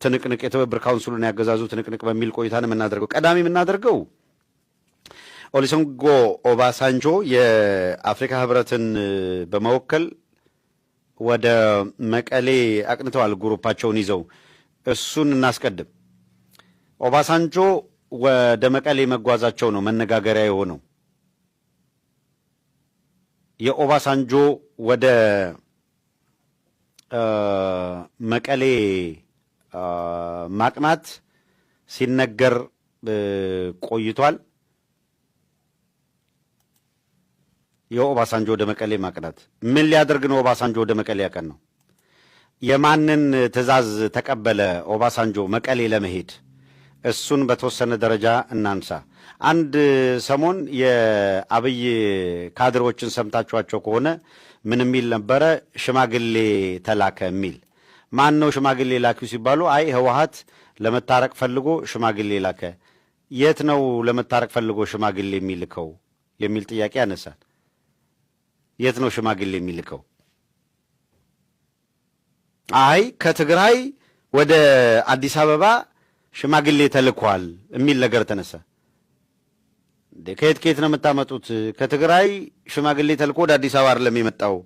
ትንቅንቅ የተባበረ ካውንስሉን ያገዛዙ ትንቅንቅ በሚል ቆይታን የምናደርገው ቀዳሚ የምናደርገው ኦሉሴጉን ኦባሳንጆ የአፍሪካ ህብረትን በመወከል ወደ መቀሌ አቅንተዋል ግሩፓቸውን ይዘው እሱን እናስቀድም። ኦባሳንጆ ወደ መቀሌ መጓዛቸው ነው መነጋገሪያ የሆነው። የኦባሳንጆ ወደ መቀሌ ማቅናት ሲነገር ቆይቷል። የኦባሳንጆ ወደ መቀሌ ማቅናት ምን ሊያደርግ ነው? ኦባሳንጆ ወደ መቀሌ ያቀን ነው? የማንን ትዕዛዝ ተቀበለ ኦባሳንጆ መቀሌ ለመሄድ? እሱን በተወሰነ ደረጃ እናንሳ። አንድ ሰሞን የአብይ ካድሮችን ሰምታችኋቸው ከሆነ ምን የሚል ነበረ? ሽማግሌ ተላከ የሚል። ማን ነው ሽማግሌ ላኪው ሲባሉ አይ ህወሓት ለመታረቅ ፈልጎ ሽማግሌ ላከ። የት ነው ለመታረቅ ፈልጎ ሽማግሌ የሚልከው የሚል ጥያቄ ያነሳል። የት ነው ሽማግሌ የሚልከው? አይ ከትግራይ ወደ አዲስ አበባ ሽማግሌ ተልኳል የሚል ነገር ተነሳ። ከየት ነው የምታመጡት? ከትግራይ ሽማግሌ ተልኮ ወደ አዲስ አበባ አይደለም የመጣው።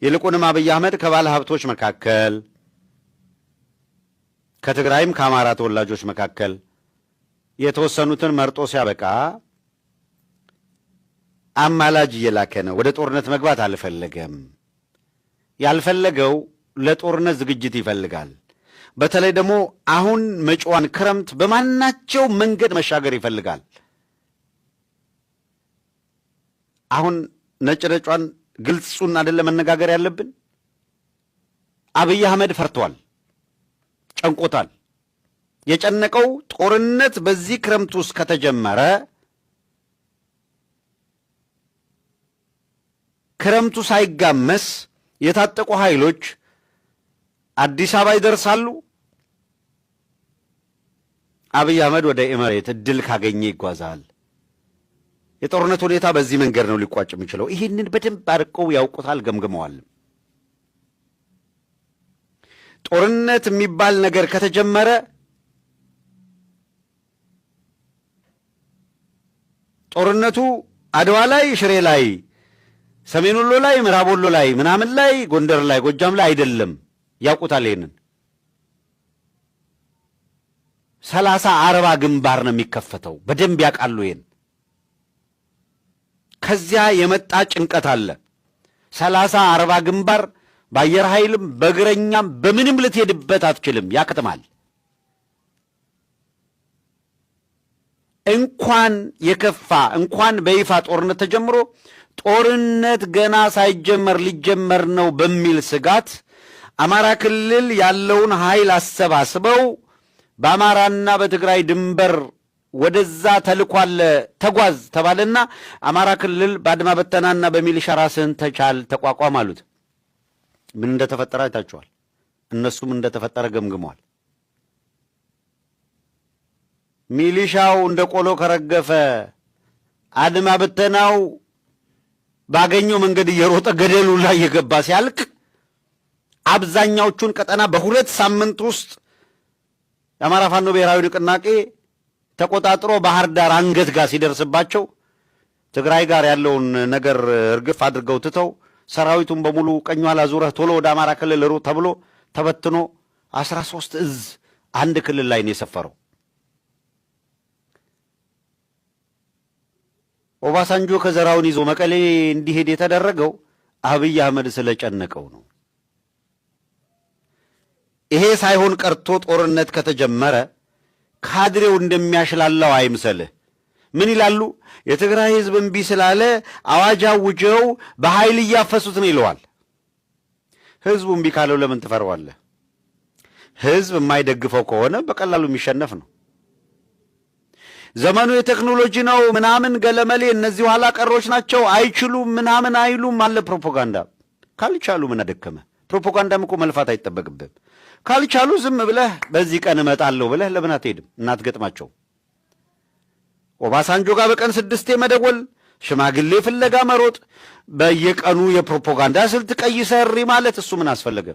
ይልቁንም አብይ አህመድ ከባለ ሀብቶች መካከል ከትግራይም ከአማራ ተወላጆች መካከል የተወሰኑትን መርጦ ሲያበቃ አማላጅ እየላከ ነው። ወደ ጦርነት መግባት አልፈለገም። ያልፈለገው ለጦርነት ዝግጅት ይፈልጋል። በተለይ ደግሞ አሁን መጪዋን ክረምት በማናቸው መንገድ መሻገር ይፈልጋል። አሁን ነጭ ነጯን ግልጹን አይደለም መነጋገር ያለብን። አብይ አህመድ ፈርቷል፣ ጨንቆታል። የጨነቀው ጦርነት በዚህ ክረምት ውስጥ ከተጀመረ ክረምቱ ሳይጋመስ የታጠቁ ኃይሎች አዲስ አበባ ይደርሳሉ። አብይ አህመድ ወደ ኤምሬት እድል ካገኘ ይጓዛል። የጦርነት ሁኔታ በዚህ መንገድ ነው ሊቋጭ የሚችለው። ይህንን በደንብ አርቀው ያውቁታል፣ ገምግመዋል። ጦርነት የሚባል ነገር ከተጀመረ ጦርነቱ አድዋ ላይ፣ ሽሬ ላይ፣ ሰሜን ወሎ ላይ፣ ምዕራብ ወሎ ላይ፣ ምናምን ላይ፣ ጎንደር ላይ፣ ጎጃም ላይ አይደለም። ያውቁታል። ይሄንን 30-40 ግንባር ነው የሚከፈተው። በደንብ ያውቃሉ ይሄን። ከዚያ የመጣ ጭንቀት አለ። 30-40 ግንባር በአየር ኃይልም በእግረኛም በምንም ልትሄድበት አትችልም፣ ያከትማል። እንኳን የከፋ እንኳን በይፋ ጦርነት ተጀምሮ ጦርነት ገና ሳይጀመር ሊጀመር ነው በሚል ስጋት አማራ ክልል ያለውን ኃይል አሰባስበው በአማራና በትግራይ ድንበር ወደዛ ተልኳል፣ ተጓዝ ተባለና አማራ ክልል በአድማ በተናና በሚሊሻ ራስህን ተቻል፣ ተቋቋም አሉት። ምን እንደተፈጠረ አይታችኋል። እነሱም እንደተፈጠረ ገምግመዋል። ሚሊሻው እንደ ቆሎ ከረገፈ፣ አድማ በተናው ባገኘው መንገድ እየሮጠ ገደሉ ላይ የገባ ሲያልቅ አብዛኛዎቹን ቀጠና በ2 ሳምንት ውስጥ የአማራ ፋኖ ብሔራዊ ንቅናቄ ተቆጣጥሮ ባህር ዳር አንገት ጋር ሲደርስባቸው ትግራይ ጋር ያለውን ነገር እርግፍ አድርገው ትተው ሰራዊቱን በሙሉ ቀኝ ኋላ ዙረህ ቶሎ ወደ አማራ ክልል ሩጥ ተብሎ ተበትኖ 13 እዝ አንድ ክልል ላይ ነው የሰፈረው። ኦባሳንጆ ከዘራውን ይዞ መቀሌ እንዲሄድ የተደረገው አብይ አህመድ ስለጨነቀው ነው። ይሄ ሳይሆን ቀርቶ ጦርነት ከተጀመረ ካድሬው እንደሚያሽላላው አይምሰልህ። ምን ይላሉ? የትግራይ ህዝብ እምቢ ስላለ አዋጅ አውጀው በኃይል እያፈሱት ነው ይለዋል። ህዝቡ እምቢ ካለው ለምን ትፈርዋለህ? ህዝብ የማይደግፈው ከሆነ በቀላሉ የሚሸነፍ ነው። ዘመኑ የቴክኖሎጂ ነው ምናምን ገለመሌ፣ እነዚህ ኋላ ቀሮች ናቸው አይችሉም ምናምን አይሉም አለ ፕሮፓጋንዳ። ካልቻሉ ምን አደከመ? ፕሮፓጋንዳም እኮ መልፋት አይጠበቅብህም። ካልቻሉ ዝም ብለህ በዚህ ቀን እመጣለሁ ብለህ ለምን አትሄድም? እናትገጥማቸው። ኦባሳንጆ ጋር በቀን 6 መደወል፣ ሽማግሌ ፍለጋ መሮጥ፣ በየቀኑ የፕሮፓጋንዳ ስልት ቀይሰሪ ማለት እሱ ምን አስፈለገ?